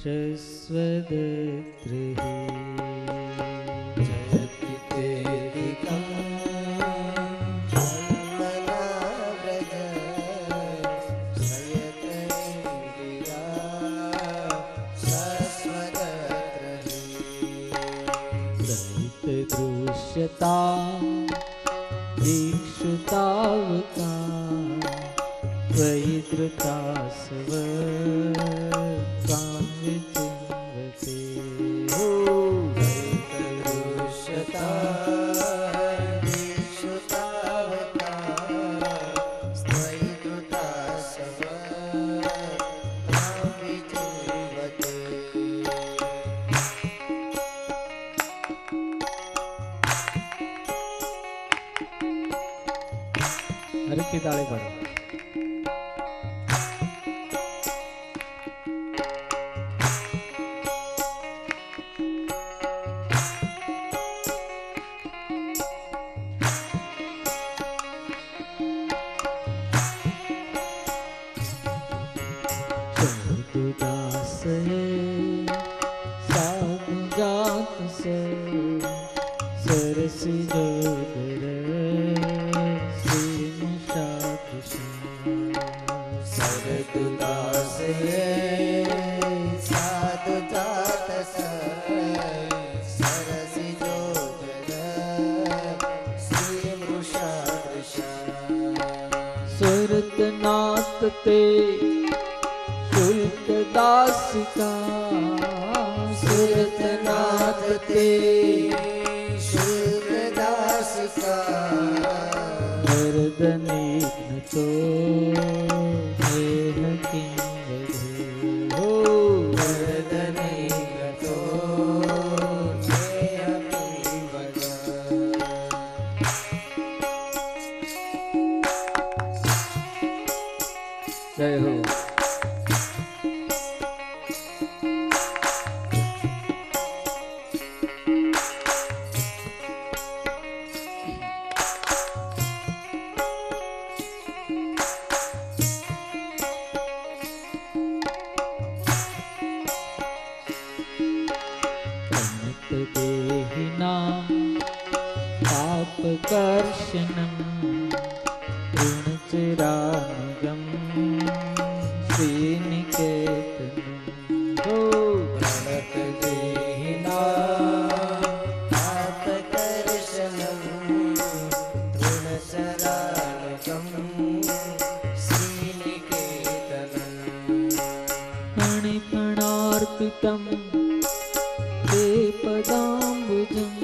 शश्वदत्रिः जयति तेदिकं जन्मनाव्रज श्रयतेन्द्रिया शश्वदत्रिः दयितदृश्यता दीक्षुतावका त्वयि धृता स्वकां विचिन्वते दयितदृश्यता दीक्षुतावका त्वयि धृता स्वकां विचिन्वते हरकी ताली पड़ो दास साधु जात से सरसी जोदर सरदुदास साधु जात सरसी जोदर श्री मृषा सुरतनाथ ते शुल्क दासिका सुरतनाथ ते शुल्क दासिका वरदनी तो नेह किंवदे हो वरदनी तो नेह किंवदे जय हो कर्षणं ऋणचिरानुगं श्रीनिकेतनं हो प्रणतदेहिनां पापकर्षणं ऋणचरानुगं श्रीनिकेतनं फणिफणार्पितं ते पदाम्बुजम्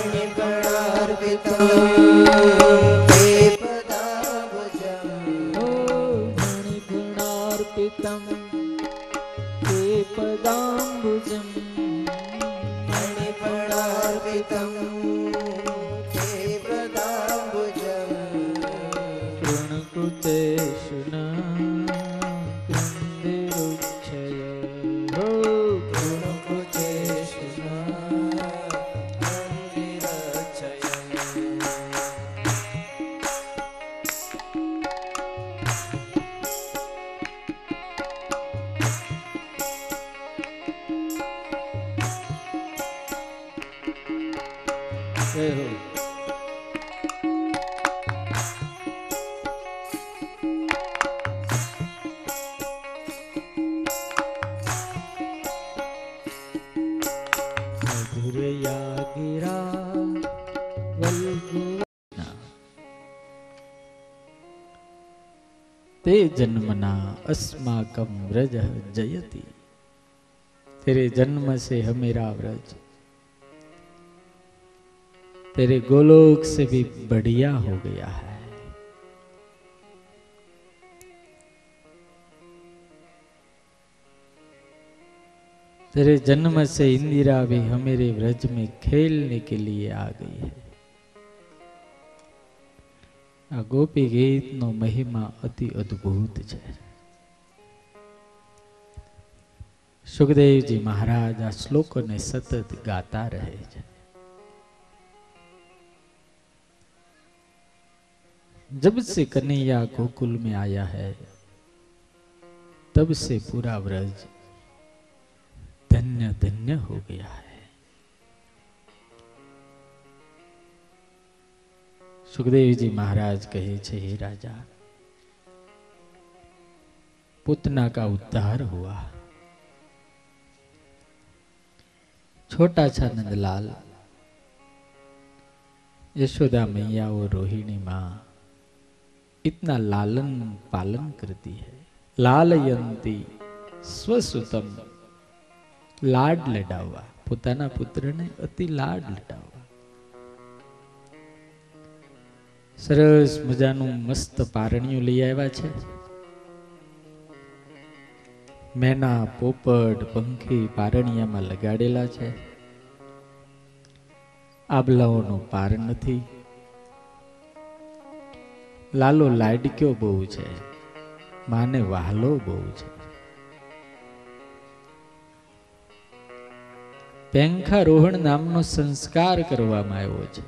ते पदाम्बुजम् ओ मणिगुणार्पितं ते पदाम्बुजम् मणिफणार्पितं ते पदाम्बुजम् ऋणकृतेषु न कृन्दिरुक्षय हो ऋणकृतेषु न जय हो मधुरया गिरा वल्गुना ते जन्मना अस्माकं व्रज जयति तेरे जन्म से हमेरा व्रज तेरे गोलोक से भी बढ़िया हो गया है। तेरे जन्म से इंदिरा भी हमारे व्रज में खेलने के लिए आ गई है। आ गोपी गीत नो महिमा अति अद्भुत है। सुखदेव जी महाराज आ श्लोक ने सतत गाता रहे है। जब से कन्हैया गोकुल में आया है तब से पूरा व्रज धन्य धन्य हो गया है। सुखदेव जी महाराज कहे छे, हे राजा, पूतना का उद्धार हुआ। छोटा सा नंदलाल, यशोदा मैया और रोहिणी माँ इतना लालन पालन करती है। लालयंती स्वसुतम, लाड लडाववा, પોતાના પુત્રને અતિ લાડ લડાવવા। સરસ મજાનું મસ્ત પારણિયું લઈ આવ્યા છે। મેના, પોપટ, પંખી પારણિયામાં લગાડેલા છે। આબલાઓનો પાર નથી। લાલો લાડક્યો બહુ છે, માને વહાલો બહુ છે। પેંખારોહણ નામનો સંસ્કાર કરવામાં આવ્યો છે।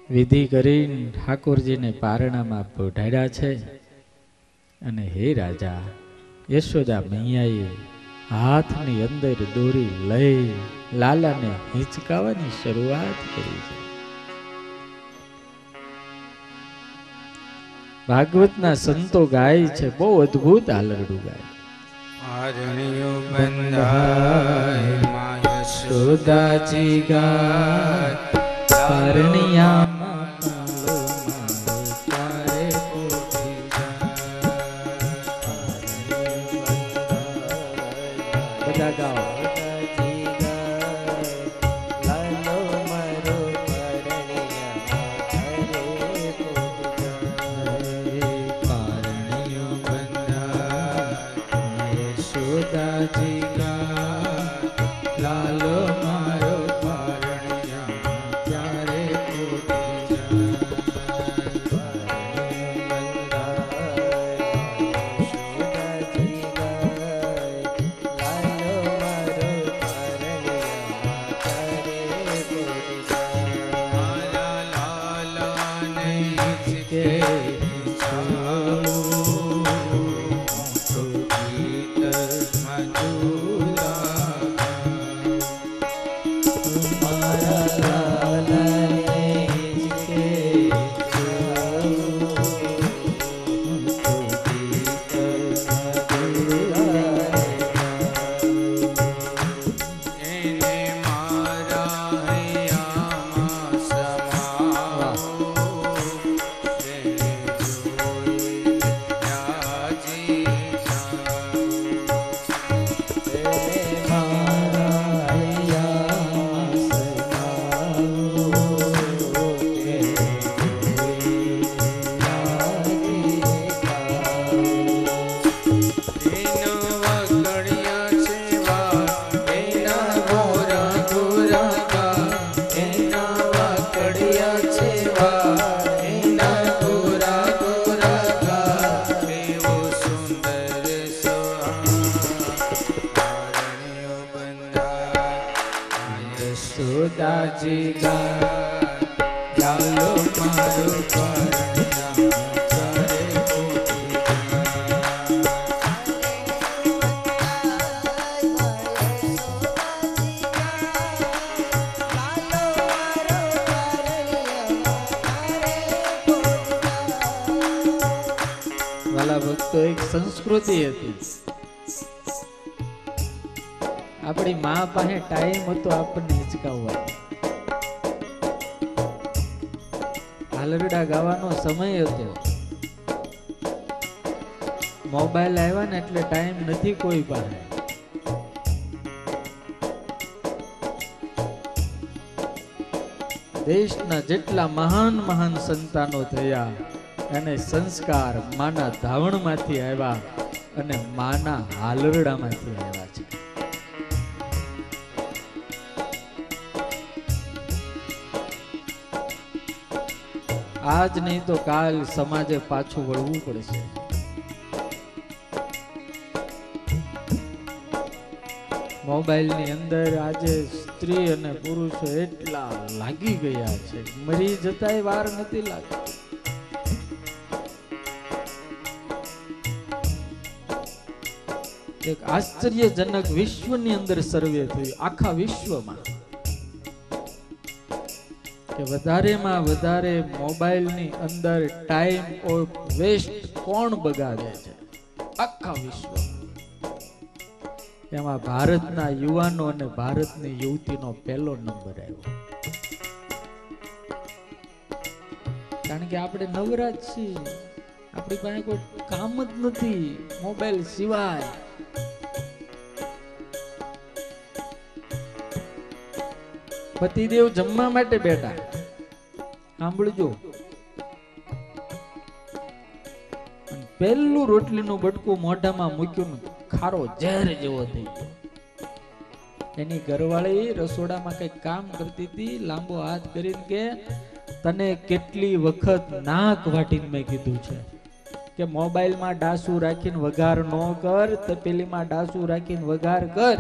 વિધિ કરીને ઠાકોરજીને પારણામાં પોઢાડ્યા છે। અને હે રાજા, યશોદા મૈયાએ હાથની અંદર દોરી લઈ લાલાને હિંચકાવાની શરૂઆત કરી છે। ભાગવતના સંતો ગાય છે, બહુ અદ્ભુત આલરડું ગાય। પારણિયો બંધાય માં યશોદાજી ગાય, પારણિયામાં પાલો મારો તારે પોઢી જાય। બધા ગાઓ। લાલો મારો પારણિયો બંધાય યશોદાજી ગાય, લાલો મારો પારણિયા ત્યારે પોઢી યશોદાજી ગાય, લાલો મારો પારણિયા ત્યારે પોઢી જાય। વાલા ભક્તો, એક સંસ્કૃતિ હતી। આપણી માં પાસે ટાઈમ હતો આપણને હિંચકાવવાનો, હાલરડા ગાવાનો સમય હતો। મોબાઈલ આવ્યા ને એટલે ટાઈમ નથી કોઈ પાસે। દેશના જેટલા મહાન મહાન સંતાનો થયા અને સંસ્કાર માના ધાવણમાંથી આવ્યા અને માના હાલરડામાંથી આવ્યા છે। આજ નહીં તો કાલ સમાજે પાછું વળવું પડશે। મોબાઈલની અંદર આજે સ્ત્રી અને પુરુષો એટલા લાગી ગયા છે, મરી જતાય વાર નથી લાગતી। એક આશ્ચર્યજનક વિશ્વની અંદર સર્વે થયું, આખા વિશ્વમાં, કે વધારેમાં વધારે મોબાઈલની અંદર ટાઈમ ઓફ વેસ્ટ કોણ બગાડે છે આખા વિશ્વ. એમાં ભારતના યુવાનો અને ભારતની યુવતીનો પહેલો નંબર આવ્યો. કારણ કે આપણે નવરા જ છીએ, આપણી પાસે કોઈ કામ જ નથી મોબાઈલ સિવાય. પતિદેવ જમવા માટે બેઠા, સાંભળજો, પહેલું રોટલીનું બટકું મોઢામાં મૂક્યું, ખારો ઝેર જેવો થઈ ગયો. એની ઘરવાળી રસોડામાં કઈ કામ કરતી હતી, લાંબો હાથ કરીને કે તને કેટલી વખત નાક વાટીને મેં કીધું છે કે મોબાઈલમાં ડાસુ રાખીને વઘાર ન કર, તપેલીમાં ડાસુ રાખીને વઘાર કર.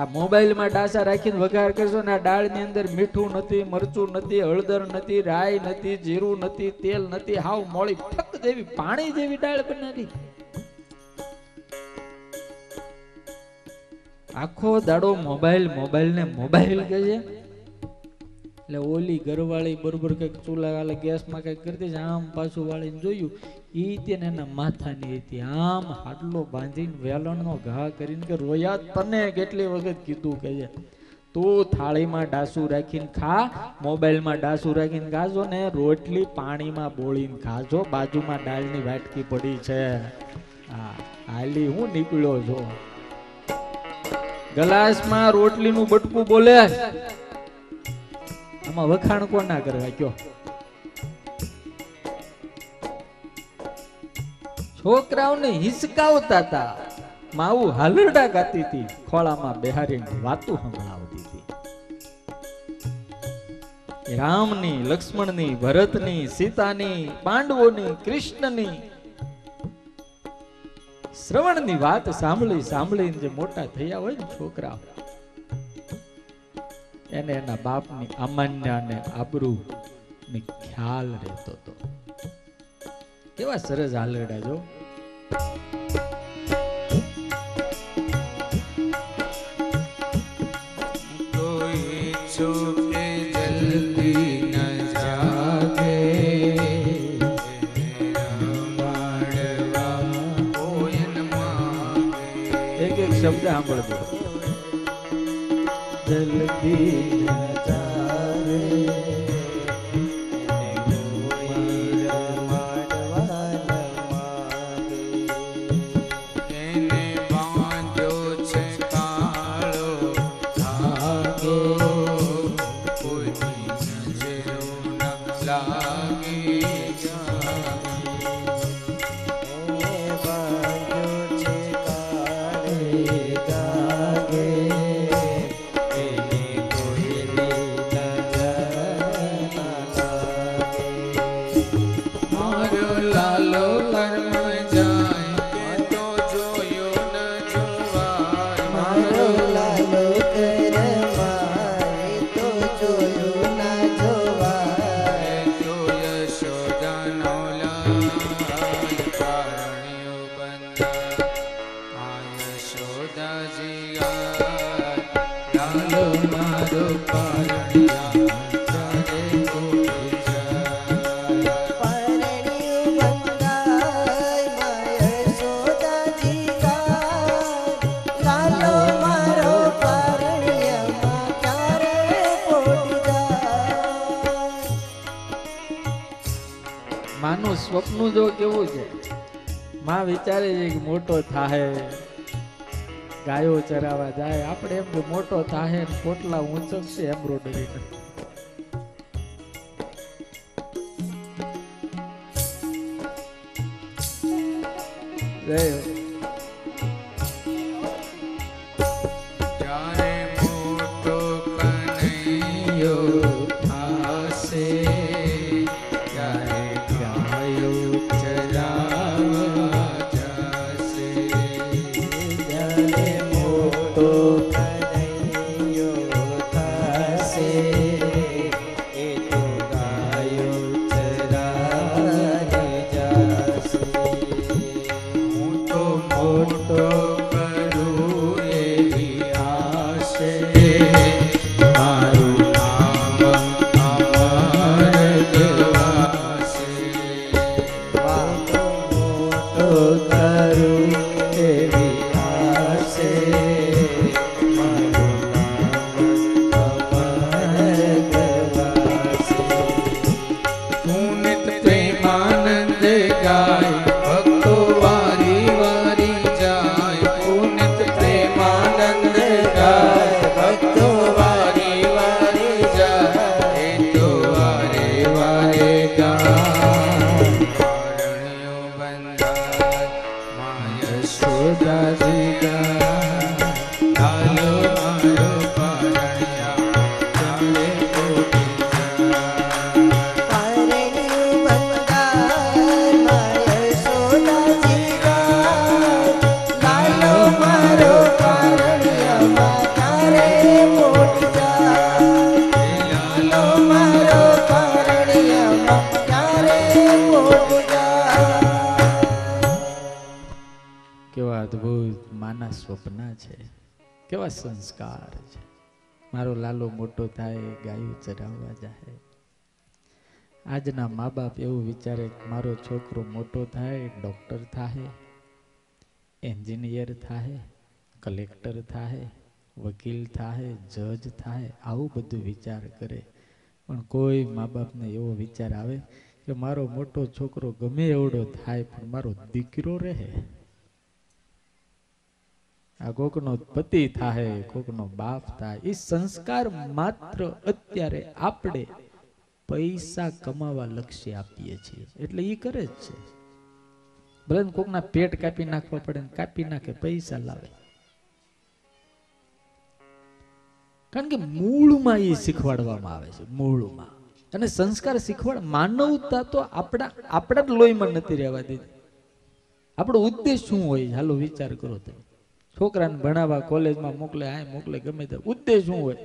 આ મોબાઈલમાં ડાસા રાખીને વઘાર કરશો ને આ દાળની અંદર મીઠું નથી, મરચું નથી, હળદર નથી, રાઈ નથી, જીરું નથી, તેલ નથી, હાવ મોળી ફક જેવી પાણી જેવી દાળ બનાવી. આખો દાડો મોબાઈલ મોબાઈલ ને મોબાઈલ કહે છે. એટલે ઓલી ઘરવાળી બરોબર કઈક ચૂલા ગેસમાં કઈક કરતી છે, આમ પાછું વાળીને જોયું, ઈ તેને એના માથાની હતી, આમ હાટલો બાંધીને વેલણનો ઘા કરીને કે રોયા તને કેટલી વખત કીધું કે છે તું થાળીમાં ડાસુ રાખીને ખા, મોબાઈલમાં ડાસુ રાખીને ખાજો ને રોટલી પાણીમાં બોળીને ખાજો, બાજુમાં દાળની વાટકી પડી છે. હા, હાલી હું નીકળ્યો છો. ગ્લાસમાં રોટલીનું બટકું બોલે, આમાં વખાણ કોના કરવા કયો? છોકરાઓને હિસકાવતા હતા, માવું હાલરડા ગાતી હતી, ખોળામાં બેહારીને વાતું સંભળાવતી હતી. રામની, લક્ષ્મણની, ભરતની, સીતાની, પાંડવોની, કૃષ્ણની, શ્રવણની વાત સાંભળી સાંભળીને જે મોટા થયા હોય ને છોકરા, એને એના બાપની અમાન્ય અને આબરૂ ને ખ્યાલ રહેતો હતો. કેવા સરસ હાલરડા જો. કોઈ છોકે જલ્દી ન જાગે, એક એક શબ્દ સાંભળજો. જલ્દી ન જાગે, એને બાંધ્યો છે કાળો ધાગો, કોઈની નજરો ન લાગી જાય. મારો લાલો કર્મ જાય કે તો જોયો ન જોવાય, મારો લાલો તો યશોદાનો લાલ પારણ્યો બંધ. આ યશોદાજી લાલો મારો પારણ્યા માનું સ્વપ્ન જો કેવું છે, માં વિચારે છે કે મોટો થાય, ગાયો ચરાવા જાય, આપણે એમ કે મોટો થાય ને પોટલા ઊંચકશે એમ્બ્રોડરી. જ્યારે મોટો કનૈયો થાશે, ત્યારે ગાયો ચરાવા જશે. જ્યારે મોટો કનૈયો થાશે, એ તો ગાયો ચરાવા જશે. હું તો માના સ્વપ્ના છે, કેવા સંસ્કાર છે. મારો લાલો મોટો થાય, ગાયું ચરાવવા જાય. આજના મા બાપ એવું વિચારે કે મારો છોકરો મોટો થાય, ડોક્ટર થાય, એન્જિનિયર થાય, કલેક્ટર થાય, વકીલ થાય, જજ થાય, આવું બધું વિચાર કરે. પણ કોઈ મા બાપને એવો વિચાર આવે કે મારો મોટો છોકરો ગમે એવડો થાય પણ મારો દીકરો રહે. આ કોકનો પતિ થાય, કોકનો બાપ થાય. એ સંસ્કાર માત્ર અત્યારે આપણે પૈસા કમાવા લક્ષ્ય આપીએ છીએ એટલે એ કરે જ છે. ભલે કોકના પેટ કાપી નાખવા પડે, કાપી નાખે, પૈસા લાવે. કારણ કે મૂળમાં એ શીખવાડવામાં આવે છે, મૂળમાં. અને સંસ્કાર શીખવાડ, માનવતા તો આપણા જ લોહીમાં નથી રહેવા દીધી. આપણો ઉદ્દેશ શું હોય? હાલો વિચાર કરો તમે. છોકરાને ભણાવવા કોલેજમાં મોકલે, આ મોકલે, ગમે તે ઉદ્દેશ શું હોય?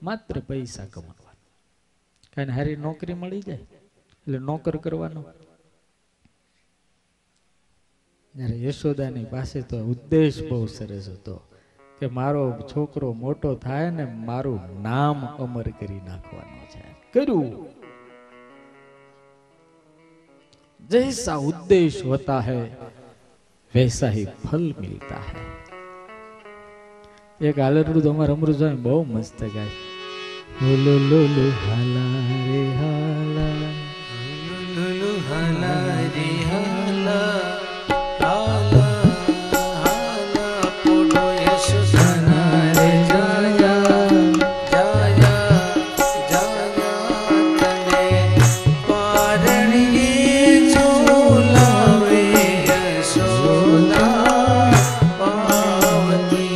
માત્ર પૈસા કમાવા. કારણ હારી નોકરી મળી જાય એટલે નોકર કરવાનો. જયારે યશોદાની પાસે તો ઉદ્દેશ બહુ સરસ હતો કે મારો છોકરો મોટો થાય ને મારું નામ અમર કરી નાખવાનું છે. કર્યું. जैसा उद्देश्य होता है वैसा ही फल मिलता है. एक आलरू तो हमारा अमृत स्वामी बहुत मस्त गाय. लो लो लो हाला रे हाला, लो लो हाला रे हाला, हाला हाला पोडो यशोदाना रे जाया, जाया जाया तने पारणिये झूलावे यशोदा पावती.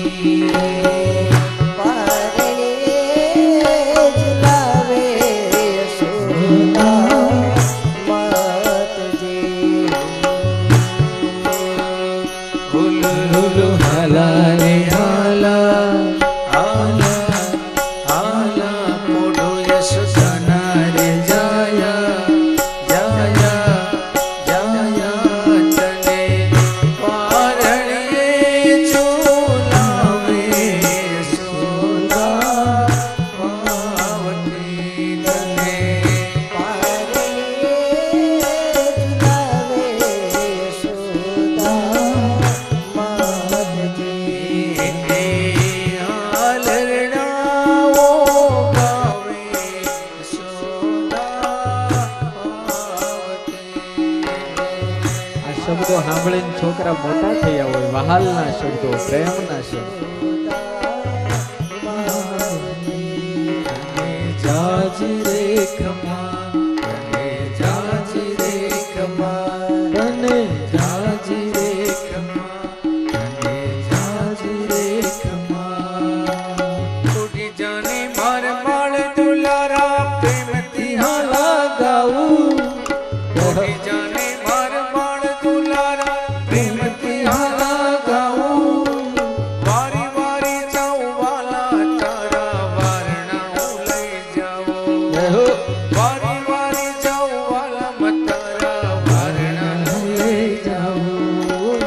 શબ્દો સાંભળીને છોકરા મોટા થયા હોય, વહાલના શબ્દો, પ્રેમના શબ્દો. જાજી રે ખમા, તને જાજી રે ખમા, તને જાજી રે ખમા, તને જાજી રે ખમા. તૂટી જાને માર માળ દુલારા પ્રેમથી હાલા ગાઉં. તૂટી જાને માર માળ દુલારા પ્રેમથી હાલા ગાઉં. વારી વારી જાઉં વાલા તારા વારણા હું લઈ જાઉં. વારી વારી જાઉં વાલા મતારા વારણા હું લઈ જાઉં.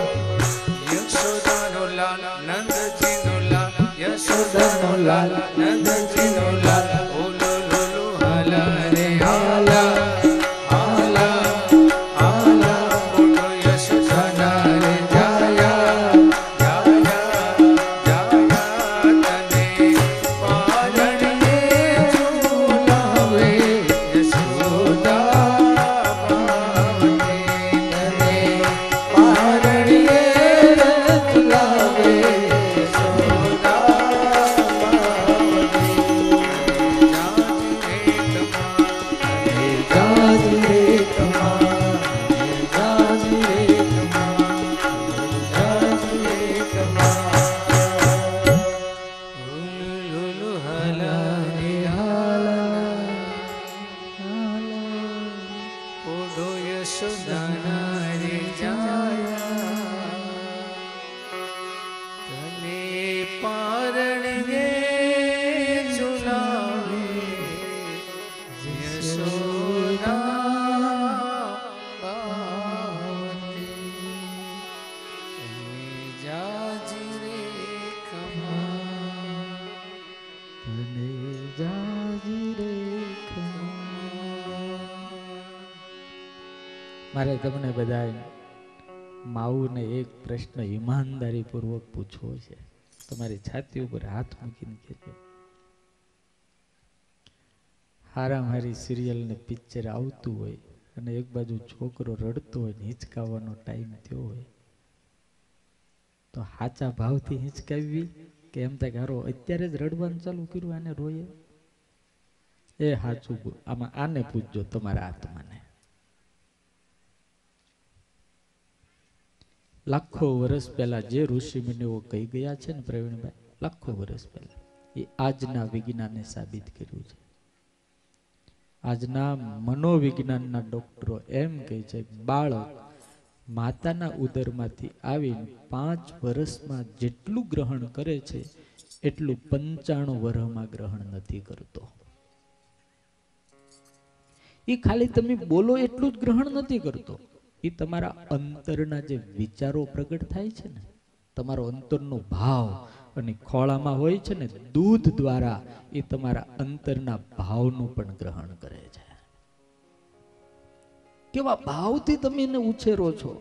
યશોદાનો લાલ નંદજીનો લાલ, યશોદાનો લાલ નંદજીનો લાલ. ઓલો લોલો હાલા રે હાલા, હાલા હાલા મોટો યશોદાના રે જાયા, જાયા જાયા તને પારણીએ ઝૂલાવે યશોદા પાવતી. તને પારણીએ ઝૂલાવે યશોદા પાવતી. જાજી રે કમા, જાજી રે કમા, જાજી રે કમા. લુલુ હાલા રે હાલા, ઓઢો યશોદાના રે જાયા. તને પારણીએ ઝૂલાવે યશોદા પાવતી. તને જાજી મારે તમને બધા માવુને એક પ્રશ્ન ઈમાનદારી પૂર્વક પૂછવો છે. તમારી છાતી ઉપર હાથ મૂકીને કહેજો. હારામારી સિરિયલ ને પિક્ચર આવતું હોય અને એક બાજુ છોકરો રડતો હોય ને હિંચકાવવાનો ટાઈમ થયો હોય તો હાચા ભાવથી હિંચકાવવી કે એમ થાય હારો અત્યારે જ રડવાનું ચાલુ કર્યું આને રોયે? એ હાચું આમાં આને પૂછજો તમારા આત્માને. લાખો વર્ષ પહેલા જે ઋષિ મુનિઓ કહી ગયા છે ને પ્રવીણભાઈ, લાખો વર્ષ પહેલા એ આજના વિજ્ઞાને સાબિત કર્યું છે. આજના મનોવિજ્ઞાનના ડોક્ટરો એમ કહે છે બાળક માતાના ઉદરમાંથી આવીને 5 વર્ષમાં જેટલું ગ્રહણ કરે છે એટલું 95 વર્ષમાં ગ્રહણ નથી કરતો. એ ખાલી તમે બોલો એટલું જ ગ્રહણ નથી કરતો. એ તમારા અંતરના જે વિચારો પ્રગટ થાય છે ને, તમારો અંતરનો ભાવ અને ખોળામાં હોય છે ને દૂધ દ્વારા એ તમારા અંતરના ભાવનું પણ ગ્રહણ કરે છે. કેવા ભાવથી તમે એને ઉછેરો છો,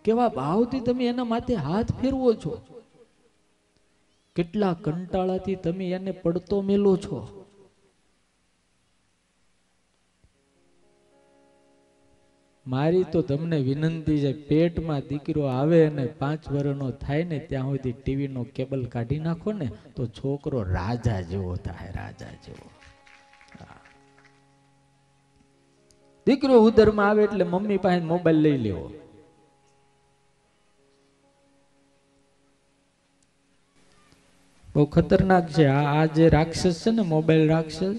કેવા ભાવથી તમે એના માથે હાથ ફેરવો છો, કેટલા કંટાળાથી તમે એને પડતો મેલો છો. મારી તો તમને વિનંતી છે, પેટમાં દીકરો આવે અને 5 વર્ષનો થાય ને ત્યાં સુધી ટીવી નો કેબલ કાઢી નાખો ને તો છોકરો રાજા જેવો થાય, રાજા જેવો. દીકરો ઉદરમાં આવે એટલે મમ્મી પાસે મોબાઈલ લઈ લેવો. બહુ ખતરનાક છે આ જે રાક્ષસ છે ને, મોબાઈલ રાક્ષસ,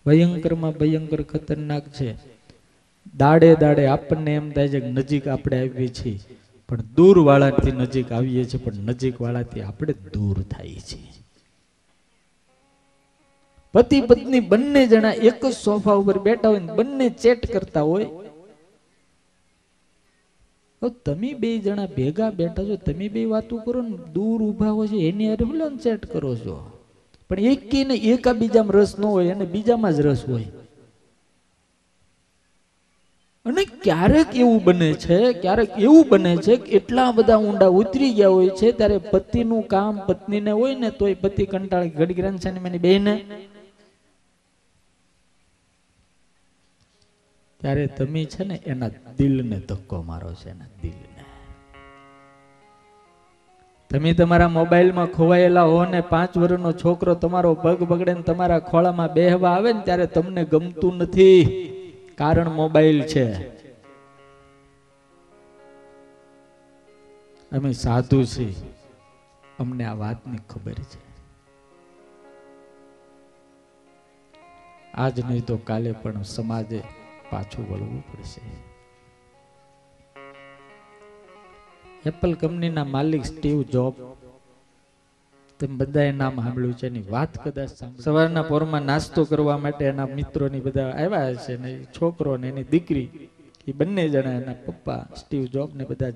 ભયંકરમાં ભયંકર ખતરનાક છે. દાડે દાડે આપણને એમ થાય છે કે નજીક આપણે આવીએ છીએ, પણ દૂર વાળાથી નજીક આવીએ છીએ, પણ નજીક વાળાથી આપણે દૂર થાય છે. પતિ પત્ની બંને જણા એક જ સોફા ઉપર બેઠા હોય, બંને ચેટ કરતા હોય. તમે 2 જણા ભેગા બેઠા છો, તમે 2 વાતો કરો ને, દૂર ઉભા હોય છે એની હારે ભલે ચેટ કરો છો, પણ એકેને એકા બીજામાં રસ ન હોય અને બીજામાં જ રસ હોય. અને ક્યારેક એવું બને છે કે એટલા બધા ઊંડા ઉતરી ગયા હોય છે ત્યારે પતિનું કામ પત્નીને હોય ને તોય પતિ કંટાળી ઘડી ગ્રંથાની મેની બેને, ત્યારે તમે છે ને એના દિલને ધક્કો મારો છે. એના દિલને તમે તમારા મોબાઈલમાં ખોવાયેલા હો ને 5 વર્ષનો છોકરો તમારો પગ બગડે ને તમારા ખોળામાં બેહવા આવે ને ત્યારે તમને ગમતું નથી, કારણ મોબાઈલ છે. અમે સાધુ છીએ, અમને આ વાતની ખબર છે. આજ નહીં તો કાલે પણ સમાજે પાછું વળવું પડશે. એપલ કંપનીના માલિક સ્ટીવ જોબ, તમે બધાએ નામ સાંભળ્યું છે. એની વાત કદાચ સવારના પોરમાં નાસ્તો કરવા માટે એના મિત્રોની બધા આવ્યા હશે ને, છોકરો ને એની દીકરી, એ બંને જણા એના પપ્પા સ્ટીવ જોબ ને બધા